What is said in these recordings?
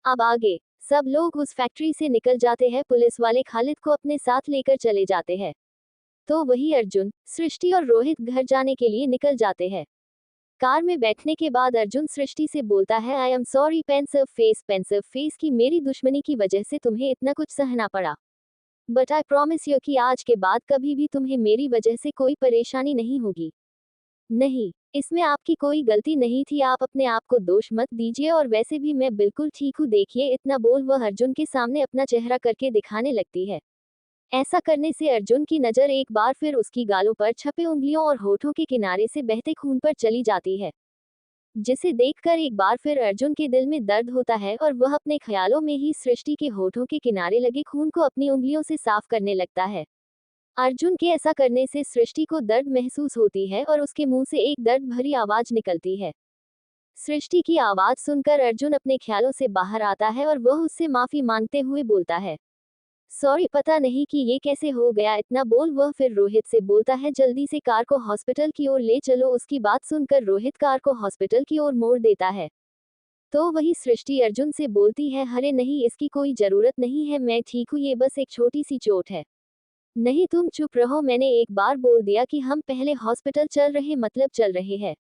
अब आगे सब लोग उस फैक्ट्री से निकल जाते हैं। पुलिस वाले खालिद को अपने साथ लेकर चले जाते हैं। तो वही अर्जुन, सृष्टि और रोहित घर जाने के लिए निकल जाते हैं। कार में बैठने के बाद अर्जुन सृष्टि से बोलता है, I am sorry pensive face की मेरी दुश्मनी की वजह से तुम्हें इतना कुछ सहना पड़ा। बट आई प्रॉमिस यू कि आज के बाद कभी भी तुम्हें मेरी वजह से कोई परेशानी नहीं होगी। नहीं, इसमें आपकी कोई गलती नहीं थी, आप अपने आप को दोष मत दीजिए, और वैसे भी मैं बिल्कुल ठीक हूँ, देखिए। इतना बोल वह अर्जुन के सामने अपना चेहरा करके दिखाने लगती है। ऐसा करने से अर्जुन की नज़र एक बार फिर उसकी गालों पर छपे उंगलियों और होठों के किनारे से बहते खून पर चली जाती है, जिसे देखकर एक बार फिर अर्जुन के दिल में दर्द होता है और वह अपने ख्यालों में ही सृष्टि के होठों के किनारे लगे खून को अपनी उंगलियों से साफ करने लगता है। अर्जुन के ऐसा करने से सृष्टि को दर्द महसूस होती है और उसके मुंह से एक दर्द भरी आवाज निकलती है। सृष्टि की आवाज सुनकर अर्जुन अपने ख्यालों से बाहर आता है और वह उससे माफी मांगते हुए बोलता है, सॉरी, पता नहीं कि ये कैसे हो गया। इतना बोल वह फिर रोहित से बोलता है, जल्दी से कार को हॉस्पिटल की ओर ले चलो। उसकी बात सुनकर रोहित कार को हॉस्पिटल की ओर मोड़ देता है। तो वही सृष्टि अर्जुन से बोलती है, अरे नहीं, इसकी कोई जरूरत नहीं है, मैं ठीक हूँ, ये बस एक छोटी सी चोट है। नहीं, तुम चुप रहो, मैंने एक बार बोल दिया कि हम पहले हॉस्पिटल चल रहे, मतलब चल रहे हैं।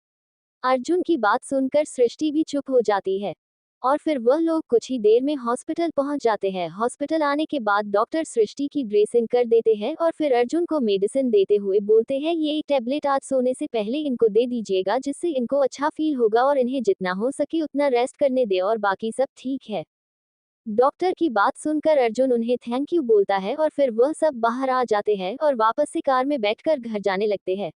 अर्जुन की बात सुनकर सृष्टि भी चुप हो जाती है और फिर वह लोग कुछ ही देर में हॉस्पिटल पहुंच जाते हैं। हॉस्पिटल आने के बाद डॉक्टर सृष्टि की ड्रेसिंग कर देते हैं और फिर अर्जुन को मेडिसिन देते हुए बोलते हैं, ये एक टैबलेट आज सोने से पहले इनको दे दीजिएगा, जिससे इनको अच्छा फील होगा और इन्हें जितना हो सके उतना रेस्ट करने दे और बाकी सब ठीक है। डॉक्टर की बात सुनकर अर्जुन उन्हें थैंक यू बोलता है और फिर वह सब बाहर आ जाते हैं और वापस से कार में बैठकर घर जाने लगते हैं।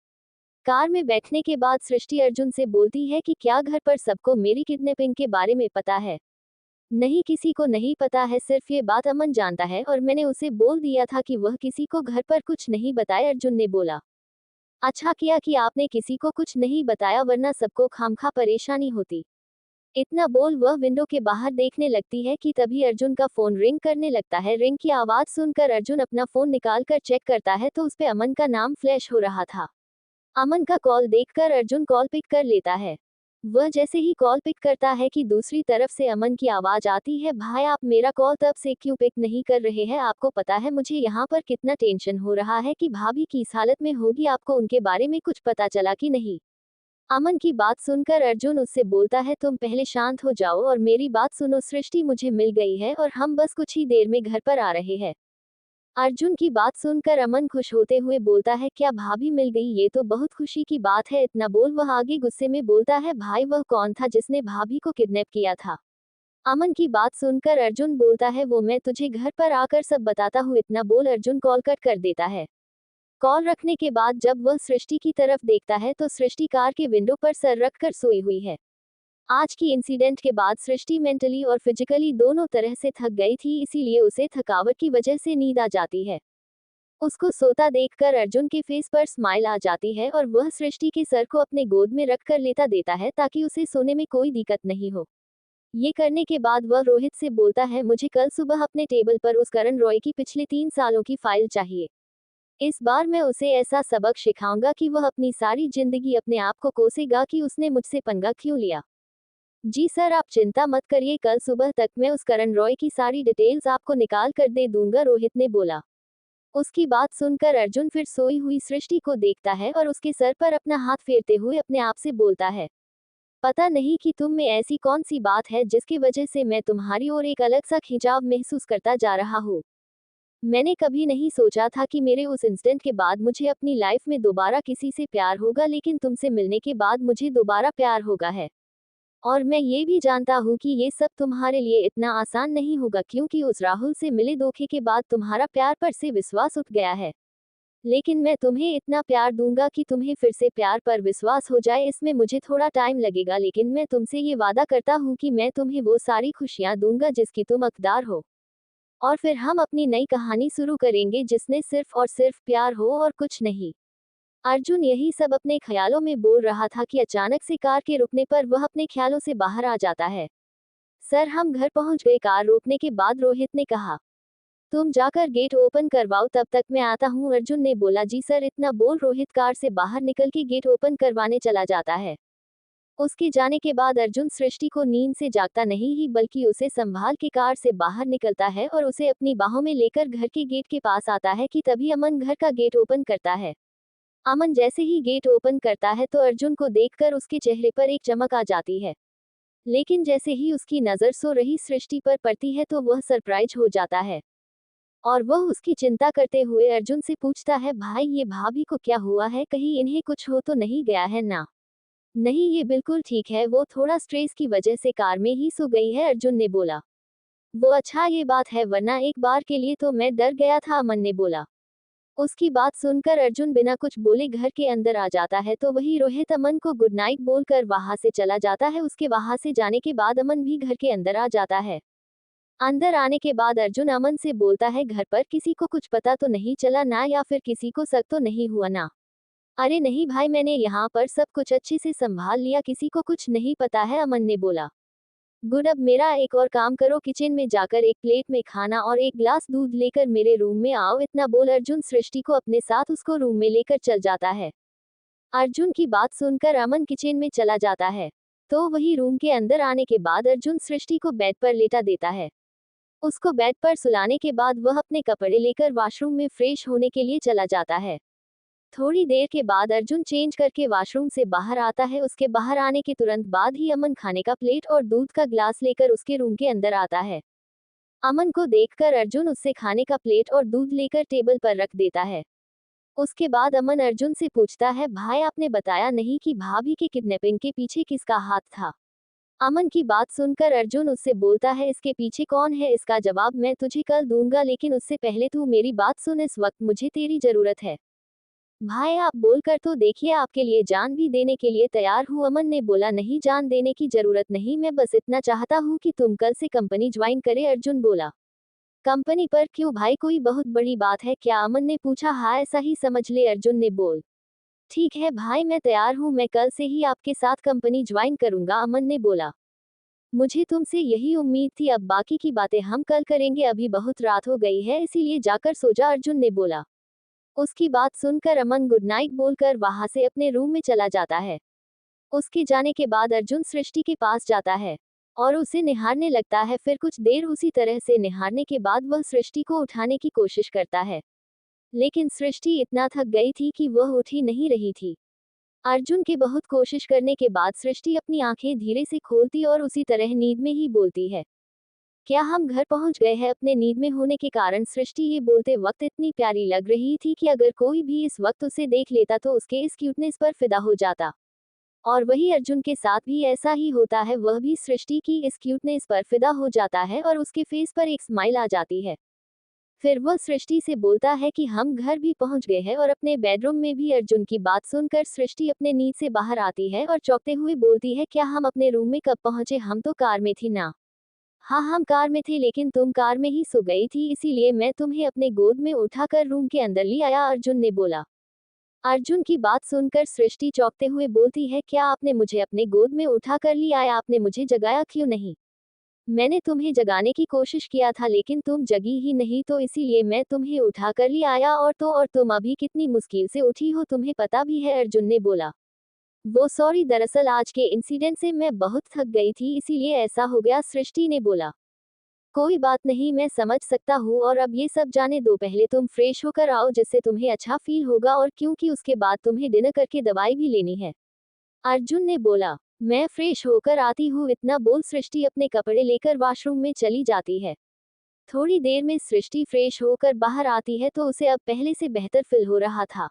कार में बैठने के बाद सृष्टि अर्जुन से बोलती है कि क्या घर पर सबको मेरी किडनैपिंग के बारे में पता है? नहीं, किसी को नहीं पता है, सिर्फ ये बात अमन जानता है और मैंने उसे बोल दिया था कि वह किसी को घर पर कुछ नहीं बताए। अर्जुन ने बोला, अच्छा किया कि आपने किसी को कुछ नहीं बताया, वरना सबको खामखा परेशानी होती। इतना बोल वह विंडो के बाहर देखने लगती है कि तभी अर्जुन का फोन रिंग करने लगता है। रिंग की आवाज सुनकर अर्जुन अपना फोन निकालकर चेक करता है तो उस पे अमन का नाम फ्लैश हो रहा था। अमन का कॉल देखकर अर्जुन कॉल पिक कर लेता है। वह जैसे ही कॉल पिक करता है कि दूसरी तरफ से अमन की आवाज आती है, भाई आप मेरा कॉल तब से क्यों पिक नहीं कर रहे हैं? आपको पता है मुझे यहाँ पर कितना टेंशन हो रहा है कि भाभी किस हालत में होगी, आपको उनके बारे में कुछ पता चला कि नहीं? अमन की बात सुनकर अर्जुन उससे बोलता है, तुम पहले शांत हो जाओ और मेरी बात सुनो। सृष्टि मुझे मिल गई है और हम बस कुछ ही देर में घर पर आ रहे हैं। अर्जुन की बात सुनकर अमन खुश होते हुए बोलता है, क्या भाभी मिल गई? ये तो बहुत खुशी की बात है। इतना बोल वह आगे गुस्से में बोलता है, भाई वह कौन था जिसने भाभी को किडनैप किया था? अमन की बात सुनकर अर्जुन बोलता है, वो मैं तुझे घर पर आकर सब बताता हूँ। इतना बोल अर्जुन कॉल कट कर देता है। कॉल रखने के बाद जब वह सृष्टि की तरफ देखता है तो सृष्टि कार के विंडो पर सर रखकर सोई हुई है। आज की इंसिडेंट के बाद सृष्टि मेंटली और फिजिकली दोनों तरह से थक गई थी, इसीलिए उसे थकावट की वजह से नींद आ जाती है। उसको सोता देखकर अर्जुन के फेस पर स्माइल आ जाती है और वह सृष्टि के सर को अपने गोद में रखकर लेटा देता है ताकि उसे सोने में कोई दिक्कत नहीं हो। ये करने के बाद वह रोहित से बोलता है, मुझे कल सुबह अपने टेबल पर उस करण रॉय की पिछले 3 सालों की फाइल चाहिए। इस बार मैं उसे ऐसा सबक सिखाऊंगा कि वह अपनी सारी जिंदगी अपने आप को कोसेगा कि उसने मुझसे पंगा क्यों लिया। जी सर, आप चिंता मत करिए, कल सुबह तक मैं उस करण रॉय की सारी डिटेल्स आपको निकाल कर दे दूंगा, रोहित ने बोला। उसकी बात सुनकर अर्जुन फिर सोई हुई सृष्टि को देखता है और उसके सर पर अपना हाथ फेरते हुए अपने आप से बोलता है, पता नहीं कि तुम में ऐसी कौन सी बात है जिसकी वजह से मैं तुम्हारी ओर एक अलग सा खिंचाव महसूस करता जा रहा हूँ। मैंने कभी नहीं सोचा था कि मेरे उस इंसिडेंट के बाद मुझे अपनी लाइफ में दोबारा किसी से प्यार होगा, लेकिन तुमसे मिलने के बाद मुझे दोबारा प्यार होगा है। और मैं ये भी जानता हूँ कि ये सब तुम्हारे लिए इतना आसान नहीं होगा, क्योंकि उस राहुल से मिले धोखे के बाद तुम्हारा प्यार पर से विश्वास उठ गया है। लेकिन मैं तुम्हें इतना प्यार दूंगा कि तुम्हें फिर से प्यार पर विश्वास हो जाए। इसमें मुझे थोड़ा टाइम लगेगा, लेकिन मैं तुमसे ये वादा करता हूँ कि मैं तुम्हें वो सारी खुशियाँ दूंगा जिसकी तुम हकदार हो। और फिर हम अपनी नई कहानी शुरू करेंगे जिसमें सिर्फ और सिर्फ प्यार हो और कुछ नहीं। अर्जुन यही सब अपने ख्यालों में बोल रहा था कि अचानक से कार के रुकने पर वह अपने ख्यालों से बाहर आ जाता है। सर, हम घर पहुंच गए। कार रोकने के बाद रोहित ने कहा, तुम जाकर गेट ओपन करवाओ, तब तक मैं आता हूं। अर्जुन ने बोला, जी सर। इतना बोल रोहित कार से बाहर निकल के गेट ओपन करवाने चला जाता है। उसके जाने के बाद अर्जुन सृष्टि को नींद से जागता नहीं ही बल्कि उसे संभाल के कार से बाहर निकलता है और उसे अपनी बाहों में लेकर घर के गेट के पास आता है कि तभी अमन घर का गेट ओपन करता है। अमन जैसे ही गेट ओपन करता है तो अर्जुन को देखकर उसके चेहरे पर एक चमक आ जाती है। लेकिन जैसे ही उसकी नजर सो रही सृष्टि पर पड़ती है तो वह सरप्राइज हो जाता है और वह उसकी चिंता करते हुए अर्जुन से पूछता है, भाई ये भाभी को क्या हुआ है, कहीं इन्हें कुछ हो तो नहीं गया है ना? नहीं, ये बिल्कुल ठीक है, वो थोड़ा स्ट्रेस की वजह से कार में ही सो गई है, अर्जुन ने बोला। वो अच्छा ये बात है, वरना एक बार के लिए तो मैं डर गया था, अमन ने बोला। उसकी बात सुनकर अर्जुन बिना कुछ बोले घर के अंदर आ जाता है तो वही रोहित अमन को गुड नाइट बोलकर वहां से चला जाता है। उसके वहां से जाने के बाद अमन भी घर के अंदर आ जाता है। अंदर आने के बाद अर्जुन अमन से बोलता है, घर पर किसी को कुछ पता तो नहीं चला ना, या फिर किसी को शक तो नहीं हुआ ना? अरे नहीं भाई, मैंने यहाँ पर सब कुछ अच्छे से संभाल लिया, किसी को कुछ नहीं पता है, अमन ने बोला। गुड, अब मेरा एक और काम करो, किचन में जाकर एक प्लेट में खाना और एक ग्लास दूध लेकर मेरे रूम में आओ। इतना बोल अर्जुन सृष्टि को अपने साथ उसको रूम में लेकर चल जाता है। अर्जुन की बात सुनकर अमन किचन में चला जाता है। तो वही रूम के अंदर आने के बाद अर्जुन सृष्टि को बेड पर लेटा देता है। उसको बेड पर सुलाने के बाद वह अपने कपड़े लेकर वॉशरूम में फ्रेश होने के लिए चला जाता है। थोड़ी देर के बाद अर्जुन चेंज करके वॉशरूम से बाहर आता है। उसके बाहर आने के तुरंत बाद ही अमन खाने का प्लेट और दूध का ग्लास लेकर उसके रूम के अंदर आता है। अमन को देखकर अर्जुन उससे खाने का प्लेट और दूध लेकर टेबल पर रख देता है। उसके बाद अमन अर्जुन से पूछता है, भाई आपने बताया नहीं कि भाभी के किडनैपिंग के पीछे किसका हाथ था? अमन की बात सुनकर अर्जुन उससे बोलता है, इसके पीछे कौन है इसका जवाब मैं तुझे कल दूंगा, लेकिन उससे पहले तू मेरी बात सुन, इस वक्त मुझे तेरी जरूरत है। भाई आप बोलकर तो देखिए, आपके लिए जान भी देने के लिए तैयार हूँ, अमन ने बोला। नहीं, जान देने की जरूरत नहीं, मैं बस इतना चाहता हूँ कि तुम कल से कंपनी ज्वाइन करे, अर्जुन बोला। कंपनी पर क्यों भाई, कोई बहुत बड़ी बात है क्या? अमन ने पूछा। हाँ ऐसा ही समझ ले, अर्जुन ने बोल। ठीक है भाई, मैं तैयार हूँ, मैं कल से ही आपके साथ कंपनी ज्वाइन करूंगा, अमन ने बोला। मुझे तुमसे यही उम्मीद थी, अब बाकी की बातें हम कल करेंगे, अभी बहुत रात हो गई है इसीलिए जाकर सो जा, अर्जुन ने बोला। उसकी बात सुनकर अमन गुड नाइट बोलकर वहां से अपने रूम में चला जाता है। उसके जाने के बाद अर्जुन सृष्टि के पास जाता है और उसे निहारने लगता है। फिर कुछ देर उसी तरह से निहारने के बाद वह सृष्टि को उठाने की कोशिश करता है, लेकिन सृष्टि इतना थक गई थी कि वह उठ ही नहीं रही थी। अर्जुन के बहुत कोशिश करने के बाद सृष्टि अपनी आंखें धीरे से खोलती और उसी तरह नींद में ही बोलती है, क्या हम घर पहुंच गए हैं? अपने नींद में होने के कारण सृष्टि ये बोलते वक्त इतनी प्यारी लग रही थी कि अगर कोई भी इस वक्त उसे देख लेता तो उसके इस क्यूटनेस पर फिदा हो जाता। और वही अर्जुन के साथ भी ऐसा ही होता है, वह भी सृष्टि की इस क्यूटनेस पर फिदा हो जाता है और उसके फेस पर एक स्माइल आ जाती है। फिर वह सृष्टि से बोलता है कि हम घर भी पहुंच गए हैं और अपने बेडरूम में भी। अर्जुन की बात सुनकर सृष्टि अपने नींद से बाहर आती है और चौंकते हुए बोलती है, क्या हम अपने रूम में कब पहुंचे? हम तो कार में थी ना? हाँ हम कार में थे, लेकिन तुम कार में ही सो गई थी, इसीलिए मैं तुम्हें अपने गोद में उठाकर रूम के अंदर ले आया, अर्जुन ने बोला। अर्जुन की बात सुनकर सृष्टि चौंकते हुए बोलती है, क्या आपने मुझे अपने गोद में उठाकर ले आया? आपने मुझे जगाया क्यों नहीं? मैंने तुम्हें जगाने की कोशिश किया था लेकिन तुम जगी ही नहीं, तो इसीलिए मैं तुम्हें उठाकर ले आया। और तुम अभी कितनी मुश्किल से उठी हो, तुम्हें पता भी है, अर्जुन ने बोला। वो सॉरी, दरअसल आज के इंसिडेंट से मैं बहुत थक गई थी इसीलिए ऐसा हो गया, सृष्टि ने बोला। कोई बात नहीं, मैं समझ सकता हूँ, और अब ये सब जाने दो, पहले तुम फ्रेश होकर आओ जिससे तुम्हें अच्छा फील होगा, और क्योंकि उसके बाद तुम्हें डिनर करके दवाई भी लेनी है, अर्जुन ने बोला। मैं फ्रेश होकर आती हूँ, इतना बोल सृष्टि अपने कपड़े लेकर वॉशरूम में चली जाती है। थोड़ी देर में सृष्टि फ्रेश होकर बाहर आती है तो उसे अब पहले से बेहतर फील हो रहा था।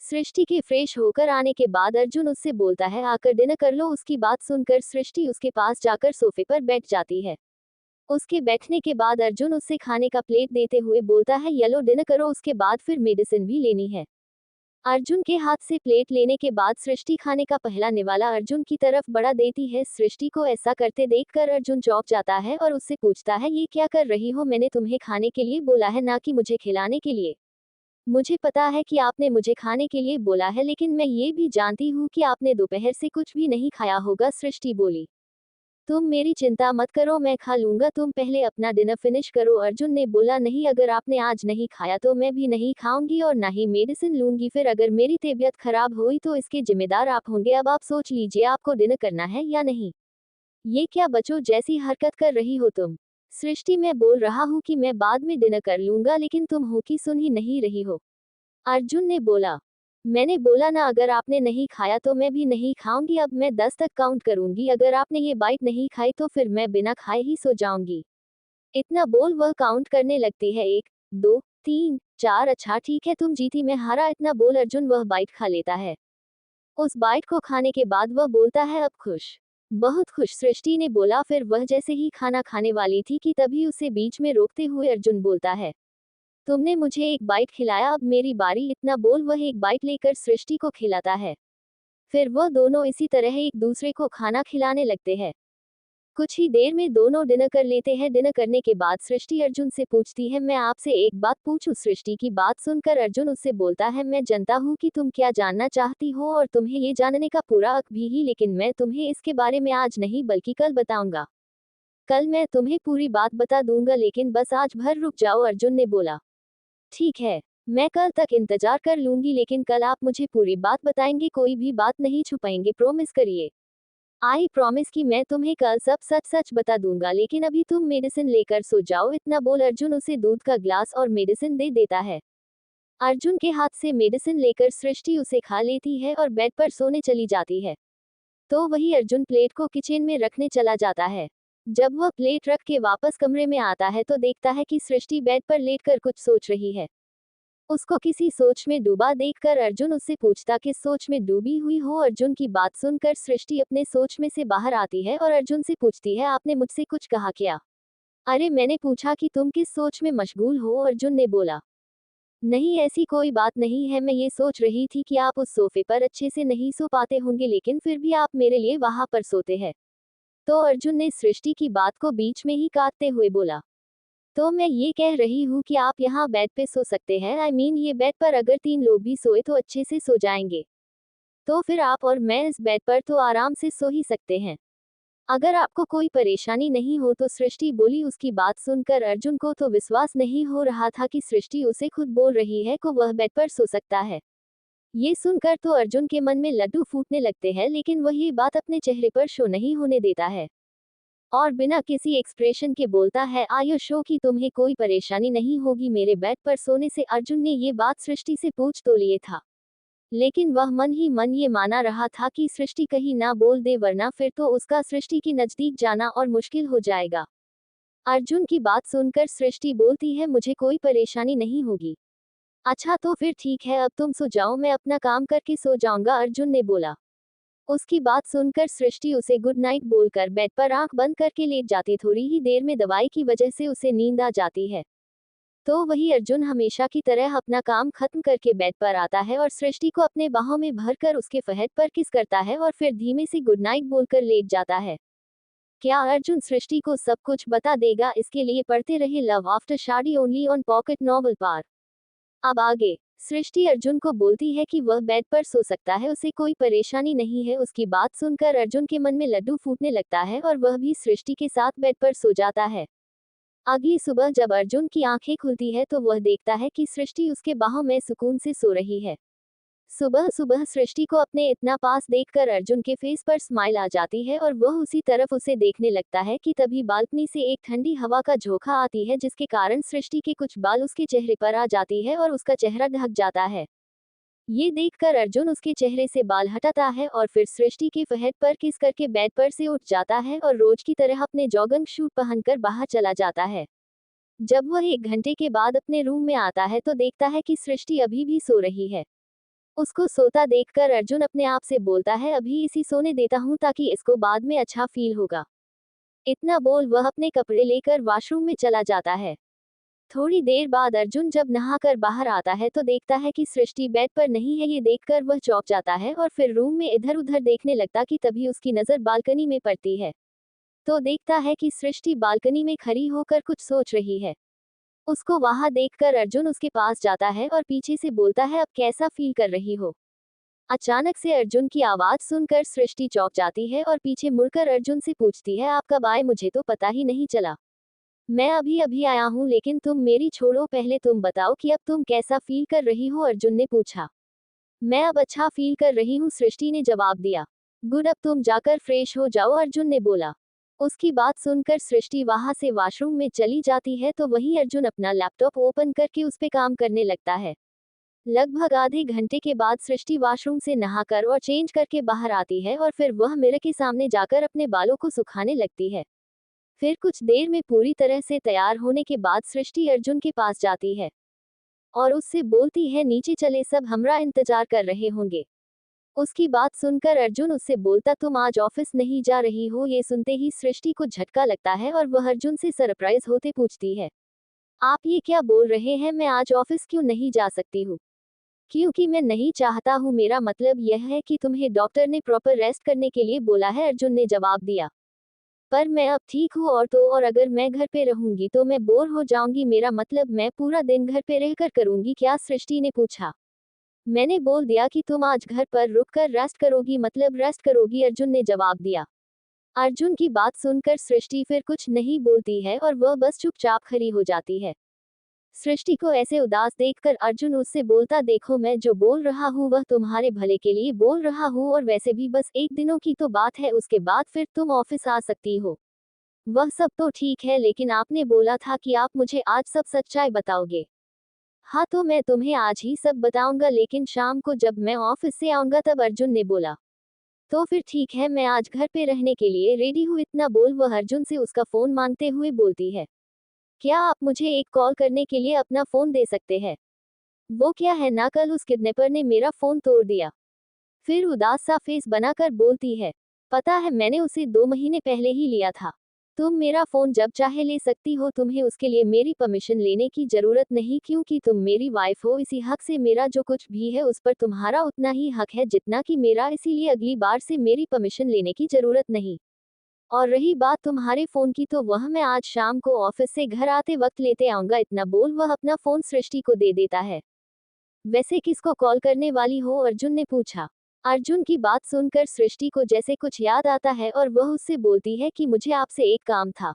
सृष्टि के फ्रेश होकर आने के बाद अर्जुन उससे बोलता है, आकर डिनर कर लो। उसकी बात सुनकर सृष्टि उसके पास जाकर सोफे पर बैठ जाती है। उसके बैठने के बाद अर्जुन उससे खाने का प्लेट देते हुए बोलता है, ये लो डिनर करो, उसके बाद फिर मेडिसिन भी लेनी है। अर्जुन के हाथ से प्लेट लेने के बाद सृष्टि खाने का पहला निवाला अर्जुन की तरफ बढ़ा देती है। सृष्टि को ऐसा करते देखकर अर्जुन चौंक जाता है और उससे पूछता है, ये क्या कर रही हो? मैंने तुम्हें खाने के लिए बोला है ना कि मुझे खिलाने के लिए। मुझे पता है कि आपने मुझे खाने के लिए बोला है, लेकिन मैं ये भी जानती हूँ कि आपने दोपहर से कुछ भी नहीं खाया होगा, सृष्टि बोली। तुम मेरी चिंता मत करो, मैं खा लूंगा, तुम पहले अपना डिनर फिनिश करो। अर्जुन ने बोला, नहीं, अगर आपने आज नहीं खाया तो मैं भी नहीं खाऊंगी और ना ही मेडिसिन लूंगी। फिर अगर मेरी तबीयत खराब हुई तो इसके जिम्मेदार आप होंगे। अब आप सोच लीजिए, आपको डिनर करना है या नहीं। ये क्या बच्चों जैसी हरकत कर रही हो तुम। सृष्टि, मैं बोल रहा हूँ कि मैं बाद में डिनर कर लूंगा, लेकिन तुम हो कि सुन ही नहीं रही हो। अर्जुन ने बोला, मैंने बोला ना, अगर आपने नहीं खाया तो मैं भी नहीं खाऊंगी। अब मैं 10 तक काउंट करूंगी, अगर आपने ये बाइट नहीं खाई तो फिर मैं बिना खाए ही सो जाऊंगी। इतना बोल वह काउंट करने लगती है, 1, 2, 3, 4। अच्छा ठीक है, तुम जीती, मैं हारा। इतना बोल अर्जुन वह बाइट खा लेता है। उस बाइट को खाने के बाद वह बोलता है, अब खुश, बहुत खुश। सृष्टि ने बोला। फिर वह जैसे ही खाना खाने वाली थी कि तभी उसे बीच में रोकते हुए अर्जुन बोलता है, तुमने मुझे एक बाइट खिलाया, अब मेरी बारी। इतना बोल वह एक बाइट लेकर सृष्टि को खिलाता है। फिर वह दोनों इसी तरह एक दूसरे को खाना खिलाने लगते हैं। कुछ ही देर में दोनों डिनर कर लेते हैं। डिनर करने के बाद सृष्टि अर्जुन से पूछती है, मैं आपसे एक बात पूछूं। सृष्टि की बात सुनकर अर्जुन उससे बोलता है, मैं जानता हूँ कि तुम क्या जानना चाहती हो और तुम्हें ये जानने का पूरा हक भी ही, लेकिन मैं तुम्हें इसके बारे में आज नहीं बल्कि कल बताऊंगा। कल मैं तुम्हें पूरी बात बता दूंगा, लेकिन बस आज भर रुक जाओ। अर्जुन ने बोला, ठीक है, मैं कल तक इंतजार कर लूंगी, लेकिन कल आप मुझे पूरी बात बताएंगे, कोई भी बात नहीं छुपाएंगे, प्रॉमिस करिए। आई प्रॉमिस कि मैं तुम्हें कल सब सच सच बता दूंगा, लेकिन अभी तुम मेडिसिन लेकर सो जाओ। इतना बोल अर्जुन उसे दूध का ग्लास और मेडिसिन दे देता है। अर्जुन के हाथ से मेडिसिन लेकर सृष्टि उसे खा लेती है और बेड पर सोने चली जाती है। तो वही अर्जुन प्लेट को किचन में रखने चला जाता है। जब वह प्लेट रख के वापस कमरे में आता है तो देखता है कि सृष्टि बेड पर लेटकर कुछ सोच रही है। उसको किसी सोच में डूबा देखकर अर्जुन उससे पूछता, किस सोच में डूबी हुई हो। अर्जुन की बात सुनकर सृष्टि अपने सोच में से बाहर आती है और अर्जुन से पूछती है, आपने मुझसे कुछ कहा क्या। अरे मैंने पूछा कि तुम किस सोच में मशगूल हो। अर्जुन ने बोला, नहीं ऐसी कोई बात नहीं है, मैं ये सोच रही थी कि आप उस सोफे पर अच्छे से नहीं सो पाते होंगे, लेकिन फिर भी आप मेरे लिए वहां पर सोते हैं। तो अर्जुन ने सृष्टि की बात को बीच में ही काटते हुए बोला, तो मैं ये कह रही हूँ कि आप यहाँ बेड पे सो सकते हैं। आई मीन ये बेड पर अगर 3 लोग भी सोए तो अच्छे से सो जाएंगे। तो फिर आप और मैं इस बेड पर तो आराम से सो ही सकते हैं। अगर आपको कोई परेशानी नहीं हो तो। सृष्टि बोली। उसकी बात सुनकर अर्जुन को तो विश्वास नहीं हो रहा था कि सृष्टि उसे खुद बोल रही है को वह बेड पर सो सकता है। ये सुनकर तो अर्जुन के मन में लड्डू फूटने लगते हैं, लेकिन वह ये बात अपने चेहरे पर शो नहीं होने देता है और बिना किसी एक्सप्रेशन के बोलता है, आयु शो कि तुम्हें कोई परेशानी नहीं होगी मेरे बेड पर सोने से। अर्जुन ने ये बात सृष्टि से पूछ तो लिए था, लेकिन वह मन ही मन ये माना रहा था कि सृष्टि कहीं ना बोल दे, वरना फिर तो उसका सृष्टि के नजदीक जाना और मुश्किल हो जाएगा। अर्जुन की बात सुनकर सृष्टि बोलती है, मुझे कोई परेशानी नहीं होगी। अच्छा तो फिर ठीक है, अब तुम सो जाओ, मैं अपना काम करके सो जाऊंगा। अर्जुन ने बोला। उसकी बात सुनकर सृष्टि उसे गुड नाइट बोलकर बेड पर आंख बंद करके लेट जाती। थोड़ी ही देर में दवाई की वजह से उसे नींद आ जाती है। तो वही अर्जुन हमेशा की तरह अपना काम खत्म करके बेड पर आता है और सृष्टि को अपने बाहों में भरकर उसके फहद पर किस करता है और फिर धीमे से गुड नाइट बोलकर लेट जाता है। क्या अर्जुन सृष्टि को सब कुछ बता देगा? इसके लिए पढ़ते रहे लव आफ्टर शादी ओनली ऑन पॉकेट नॉवल पार। अब आगे सृष्टि अर्जुन को बोलती है कि वह बेड पर सो सकता है, उसे कोई परेशानी नहीं है। उसकी बात सुनकर अर्जुन के मन में लड्डू फूटने लगता है और वह भी सृष्टि के साथ बेड पर सो जाता है। अगली सुबह जब अर्जुन की आंखें खुलती है तो वह देखता है कि सृष्टि उसके बाहों में सुकून से सो रही है। सुबह सुबह सृष्टि को अपने इतना पास देखकर अर्जुन के फेस पर स्माइल आ जाती है और वह उसी तरफ उसे देखने लगता है कि तभी बालकनी से एक ठंडी हवा का झोंका आती है, जिसके कारण सृष्टि के कुछ बाल उसके चेहरे पर आ जाती है और उसका चेहरा ढक जाता है। ये देखकर अर्जुन उसके चेहरे से बाल हटाता है और फिर सृष्टि के फहद पर किस करके बेड पर से उठ जाता है और रोज की तरह अपने जॉगिंग शूट पहनकर बाहर चला जाता है। जब वह 1 घंटे के बाद अपने रूम में आता है तो देखता है कि सृष्टि अभी भी सो रही है। उसको सोता देखकर अर्जुन अपने आप से बोलता है, अभी इसी सोने देता हूँ ताकि इसको बाद में अच्छा फील होगा। इतना बोल वह अपने कपड़े लेकर वॉशरूम में चला जाता है। थोड़ी देर बाद अर्जुन जब नहाकर बाहर आता है तो देखता है कि सृष्टि बेड पर नहीं है। ये देखकर वह चौंक जाता है और फिर रूम में इधर उधर देखने लगता कि तभी उसकी नजर बालकनी में पड़ती है। तो देखता है कि सृष्टि बालकनी में खड़ी होकर कुछ सोच रही है। उसको वहां देखकर अर्जुन उसके पास जाता है और पीछे से बोलता है, अब कैसा फील कर रही हो? अचानक से अर्जुन की आवाज सुनकर सृष्टि चौंक जाती है और पीछे मुड़कर अर्जुन से पूछती है, आप कब आए, मुझे तो पता ही नहीं चला। मैं अभी अभी आया हूँ, लेकिन तुम मेरी छोड़ो, पहले तुम बताओ कि अब तुम कैसा फील कर रही हो, अर्जुन ने पूछा। मैं अब अच्छा फील कर रही हूँ, सृष्टि ने जवाब दिया। गुड, अब तुम जाकर फ्रेश हो जाओ, अर्जुन ने बोला। उसकी बात सुनकर सृष्टि वहां से वॉशरूम में चली जाती है तो वहीं अर्जुन अपना लैपटॉप ओपन करके उस पे काम करने लगता है। लगभग आधे घंटे के बाद सृष्टि वॉशरूम से नहाकर और चेंज करके बाहर आती है और फिर वह मिरर के सामने जाकर अपने बालों को सुखाने लगती है। फिर कुछ देर में पूरी तरह से तैयार होने के बाद सृष्टि अर्जुन के पास जाती है और उससे बोलती है, नीचे चले, सब हमरा इंतजार कर रहे होंगे। उसकी बात सुनकर अर्जुन उससे बोलता, तुम आज ऑफिस नहीं जा रही हो। ये सुनते ही सृष्टि को झटका लगता है और वह अर्जुन से सरप्राइज होते पूछती है, आप ये क्या बोल रहे हैं, मैं आज ऑफिस क्यों नहीं जा सकती हूँ? क्योंकि मैं नहीं चाहता हूँ, मेरा मतलब यह है कि तुम्हें डॉक्टर ने प्रॉपर रेस्ट करने के लिए बोला है, अर्जुन ने जवाब दिया। पर मैं अब ठीक हूँ और अगर मैं घर पे रहूंगी तो मैं बोर हो जाऊंगी, मेरा मतलब मैं पूरा दिन घर पे रहकर करूंगी क्या, सृष्टि ने पूछा। मैंने बोल दिया कि तुम आज घर पर रुककर रेस्ट करोगी, मतलब रेस्ट करोगी, अर्जुन ने जवाब दिया। अर्जुन की बात सुनकर सृष्टि फिर कुछ नहीं बोलती है और वह बस चुपचाप खड़ी हो जाती है। सृष्टि को ऐसे उदास देखकर अर्जुन उससे बोलता, देखो मैं जो बोल रहा हूँ वह तुम्हारे भले के लिए बोल रहा हूँ, और वैसे भी बस एक दिनों की तो बात है, उसके बाद फिर तुम ऑफिस आ सकती हो। वह सब तो ठीक है, लेकिन आपने बोला था कि आप मुझे आज सब सच्चाई बताओगे। हाँ, तो मैं तुम्हें आज ही सब बताऊंगा, लेकिन शाम को जब मैं ऑफिस से आऊंगा तब, अर्जुन ने बोला। तो फिर ठीक है, मैं आज घर पे रहने के लिए रेडी हूँ, इतना बोल वह अर्जुन से उसका फोन मांगते हुए बोलती है, क्या आप मुझे एक कॉल करने के लिए अपना फोन दे सकते हैं? वो क्या है ना, कल उस किडनैपर ने मेरा फोन तोड़ दिया। फिर उदास सा फेस बनाकर बोलती है, पता है मैंने उसे 2 महीने पहले ही लिया था। तुम मेरा फोन जब चाहे ले सकती हो, तुम्हें उसके लिए मेरी परमिशन लेने की जरूरत नहीं, क्योंकि तुम मेरी वाइफ हो। इसी हक से मेरा जो कुछ भी है उस पर तुम्हारा उतना ही हक है जितना कि मेरा, इसीलिए अगली बार से मेरी परमिशन लेने की जरूरत नहीं। और रही बात तुम्हारे फोन की, तो वह मैं आज शाम को ऑफिस से घर आते वक्त लेते आऊंगा, इतना बोल वह अपना फोन सृष्टि को दे देता है। वैसे किसको कॉल करने वाली हो, अर्जुन ने पूछा। अर्जुन की बात सुनकर सृष्टि को जैसे कुछ याद आता है और वह उससे बोलती है कि मुझे आपसे एक काम था।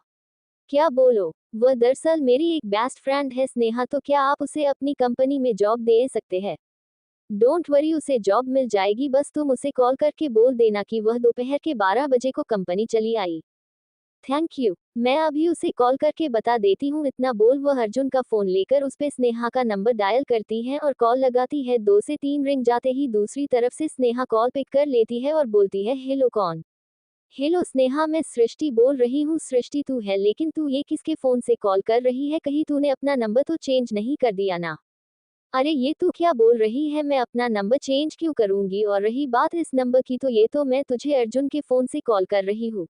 क्या, बोलो। वह दरअसल मेरी एक बेस्ट फ्रेंड है, स्नेहा, तो क्या आप उसे अपनी कंपनी में जॉब दे सकते हैं? डोंट वरी, उसे जॉब मिल जाएगी, बस तुम उसे कॉल करके बोल देना कि वह दोपहर के 12 बजे को कंपनी चली आई। थैंक यू, मैं अभी उसे कॉल करके बता देती हूँ, इतना बोल वह अर्जुन का फोन लेकर उस पे स्नेहा का नंबर डायल करती है और कॉल लगाती है। 2 से 3 रिंग जाते ही दूसरी तरफ से स्नेहा कॉल पिक कर लेती है और बोलती है, हेलो, कौन? हेलो स्नेहा, मैं सृष्टि बोल रही हूँ। सृष्टि तू है, लेकिन तू ये किसके फोन से कॉल कर रही है, कहीं तूने अपना नंबर तो चेंज नहीं कर दिया ना? अरे ये तू क्या बोल रही है, मैं अपना नंबर चेंज क्यों करूंगी, और रही बात इस नंबर की, तो ये तो मैं तुझे अर्जुन के फोन से कॉल कर रही हूँ।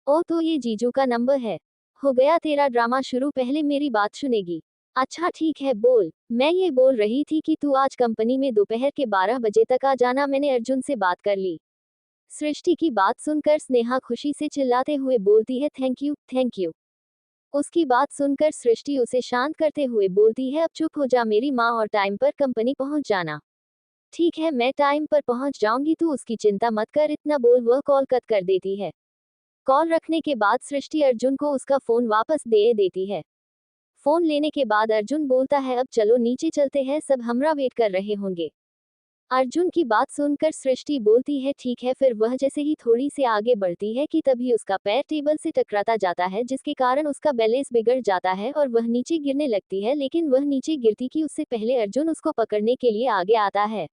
ओ, तो ये जीजू का नंबर है। हो गया तेरा ड्रामा शुरू, पहले मेरी बात सुनेगी? अच्छा ठीक है, बोल। मैं ये बोल रही थी कि तू आज कंपनी में दोपहर के 12 बजे तक आ जाना, मैंने अर्जुन से बात कर ली। सृष्टि की बात सुनकर स्नेहा खुशी से चिल्लाते हुए बोलती है, थैंक यू, थैंक यू। उसकी बात सुनकर सृष्टि उसे शांत करते हुए बोलती है, अब चुप हो जा मेरी माँ और टाइम पर कंपनी पहुंच जाना। ठीक है, मैं टाइम पर पहुंच जाऊंगी, तू उसकी चिंता मत कर, इतना बोल वह कॉल कट कर देती है। कॉल रखने के बाद सृष्टि अर्जुन को उसका फोन वापस दे देती है। फोन लेने के बाद अर्जुन बोलता है, अब चलो नीचे चलते हैं, सब हमरा वेट कर रहे होंगे। अर्जुन की बात सुनकर सृष्टि बोलती है, ठीक है। फिर वह जैसे ही थोड़ी सी आगे बढ़ती है कि तभी उसका पैर टेबल से टकराता जाता है, जिसके कारण उसका बैलेंस बिगड़ जाता है और वह नीचे गिरने लगती है, लेकिन वह नीचे गिरती कि उससे पहले अर्जुन उसको पकड़ने के लिए आगे आता है।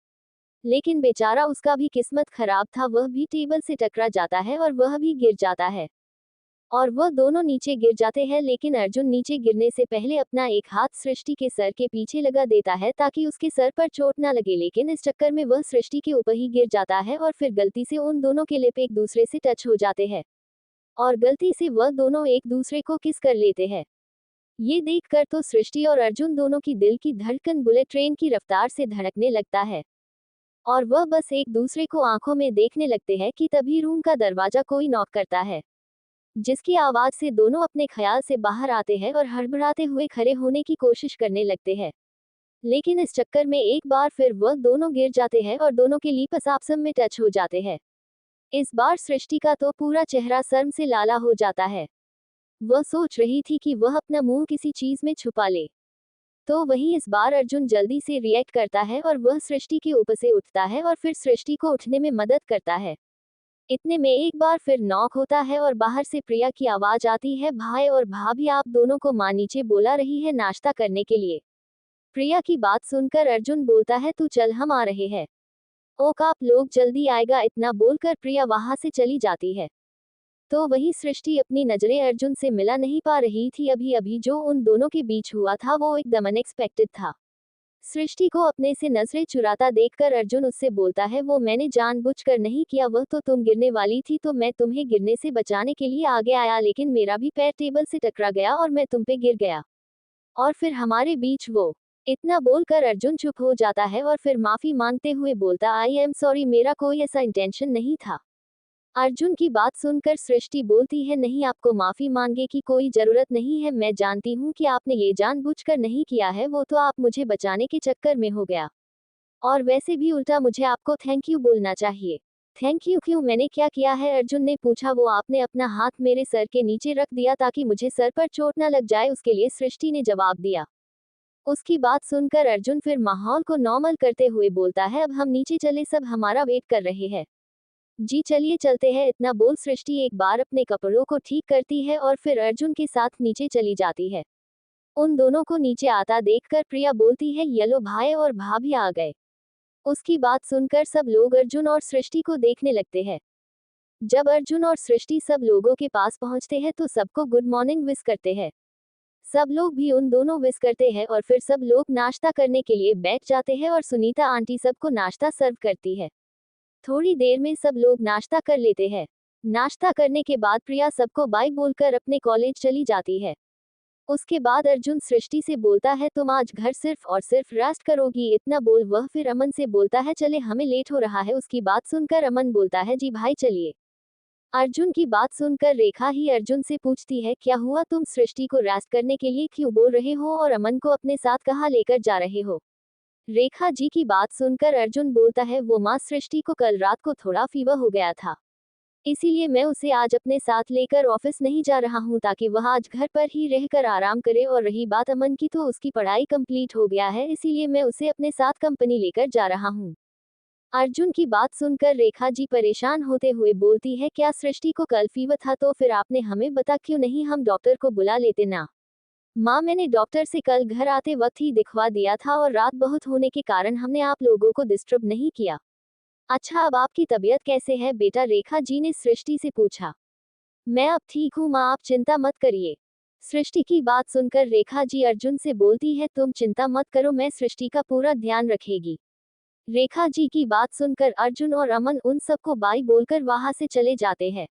लेकिन बेचारा, उसका भी किस्मत खराब था, वह भी टेबल से टकरा जाता है और वह भी गिर जाता है। और वह दोनों नीचे गिर जाते हैं, लेकिन अर्जुन नीचे गिरने से पहले अपना एक हाथ सृष्टि के सर के पीछे लगा देता है ताकि उसके सर पर चोट ना लगे, लेकिन इस चक्कर में वह सृष्टि के ऊपर ही गिर जाता है और फिर गलती से उन दोनों के लिप एक दूसरे से टच हो जाते हैं और गलती से वह दोनों एक दूसरे को किस कर लेते हैं। ये देखकर तो सृष्टि और अर्जुन दोनों की दिल की धड़कन बुलेट ट्रेन की रफ्तार से धड़कने लगता है और वह बस एक दूसरे को आंखों में देखने लगते हैं कि तभी रूम का दरवाजा कोई नॉक करता है, जिसकी आवाज से दोनों अपने ख्याल से बाहर आते हैं और हड़बड़ाते हुए खड़े होने की कोशिश करने लगते हैं। लेकिन इस चक्कर में एक बार फिर वह दोनों गिर जाते हैं और दोनों के लिप्स आपस में टच हो जाते हैं। इस बार सृष्टि का तो पूरा चेहरा शर्म से लाला हो जाता है। वह सोच रही थी कि वह अपना मुंह किसी चीज में छुपा ले। तो वहीं इस बार अर्जुन जल्दी से रिएक्ट करता है और वह सृष्टि के ऊपर से उठता है और फिर सृष्टि को उठने में मदद करता है। इतने में एक बार फिर नॉक होता है और बाहर से प्रिया की आवाज आती है, भाई और भाभी आप दोनों को माँ नीचे बोला रही है नाश्ता करने के लिए। प्रिया की बात सुनकर अर्जुन बोलता है तू चल हम आ रहे हैं। ओक आप लोग जल्दी आएगा, इतना बोलकर प्रिया वहां से चली जाती है। तो वही सृष्टि अपनी नजरें अर्जुन से मिला नहीं पा रही थी। अभी अभी जो उन दोनों के बीच हुआ था वो एकदम अनएक्सपेक्टेड था। सृष्टि को अपने से नजरें चुराता देखकर अर्जुन उससे बोलता है वो मैंने जानबूझकर नहीं किया, वह तो तुम गिरने वाली थी तो मैं तुम्हें गिरने से बचाने के लिए आगे आया, लेकिन मेरा भी पैर टेबल से टकरा गया और मैं तुम पे गिर गया और फिर हमारे बीच वो। इतना बोलकर अर्जुन चुप हो जाता है और फिर माफी मांगते हुए बोलता आई एम सॉरी, मेरा कोई ऐसा इंटेंशन नहीं था। अर्जुन की बात सुनकर सृष्टि बोलती है नहीं आपको माफी मांगे की कोई जरूरत नहीं है, मैं जानती हूँ कि आपने ये जानबूझकर नहीं किया है, वो तो आप मुझे बचाने के चक्कर में हो गया। और वैसे भी उल्टा मुझे आपको थैंक यू बोलना चाहिए। थैंक यू क्यों, मैंने क्या किया है? अर्जुन ने पूछा। वो आपने अपना हाथ मेरे सर के नीचे रख दिया ताकि मुझे सर पर चोट न लग जाए, उसके लिए सृष्टि ने जवाब दिया। उसकी बात सुनकर अर्जुन फिर माहौल को नॉर्मल करते हुए बोलता है अब हम नीचे चले, सब हमारा वेट कर रहे हैं। जी चलिए चलते हैं। इतना बोल सृष्टि एक बार अपने कपड़ों को ठीक करती है और फिर अर्जुन के साथ नीचे चली जाती है। उन दोनों को नीचे आता देखकर प्रिया बोलती है ये लो भाई और भाभी आ गए। उसकी बात सुनकर सब लोग अर्जुन और सृष्टि को देखने लगते हैं। जब अर्जुन और सृष्टि सब लोगों के पास पहुंचते हैं तो सबको गुड मॉर्निंग विश करते हैं। सब लोग भी उन दोनों विश करते हैं और फिर सब लोग नाश्ता करने के लिए बैठ जाते हैं और सुनीता आंटी सबको नाश्ता सर्व करती है। थोड़ी देर में सब लोग नाश्ता कर लेते हैं। नाश्ता करने के बाद प्रिया सबको बाय बोलकर अपने कॉलेज चली जाती है। उसके बाद अर्जुन सृष्टि से बोलता है तुम आज घर सिर्फ और सिर्फ रेस्ट करोगी। इतना बोल वह फिर अमन से बोलता है चले हमें लेट हो रहा है। उसकी बात सुनकर अमन बोलता है जी भाई चलिए। अर्जुन की बात सुनकर रेखा ही अर्जुन से पूछती है क्या हुआ, तुम सृष्टि को रेस्ट करने के लिए क्यों बोल रहे हो और अमन को अपने साथ कहाँ लेकर जा रहे हो? रेखा जी की बात सुनकर अर्जुन बोलता है वो माँ सृष्टि को कल रात को थोड़ा फीवर हो गया था, इसीलिए मैं उसे आज अपने साथ लेकर ऑफिस नहीं जा रहा हूँ ताकि वह आज घर पर ही रहकर आराम करे। और रही बात अमन की तो उसकी पढ़ाई कंप्लीट हो गया है, इसीलिए मैं उसे अपने साथ कंपनी लेकर जा रहा हूँ। अर्जुन की बात सुनकर रेखा जी परेशान होते हुए बोलती है क्या सृष्टि को कल फीवर था तो फिर आपने हमें बता क्यों नहीं, हम डॉक्टर को बुला लेते ना। माँ मैंने डॉक्टर से कल घर आते वक्त ही दिखवा दिया था और रात बहुत होने के कारण हमने आप लोगों को डिस्टर्ब नहीं किया। अच्छा अब आपकी तबीयत कैसे है बेटा? रेखा जी ने सृष्टि से पूछा। मैं अब ठीक हूँ माँ, आप चिंता मत करिए। सृष्टि की बात सुनकर रेखा जी अर्जुन से बोलती है तुम चिंता मत करो, मैं सृष्टि का पूरा ध्यान रखेगी। रेखा जी की बात सुनकर अर्जुन और अमन उन सबको बाय बोलकर वहां से चले जाते हैं।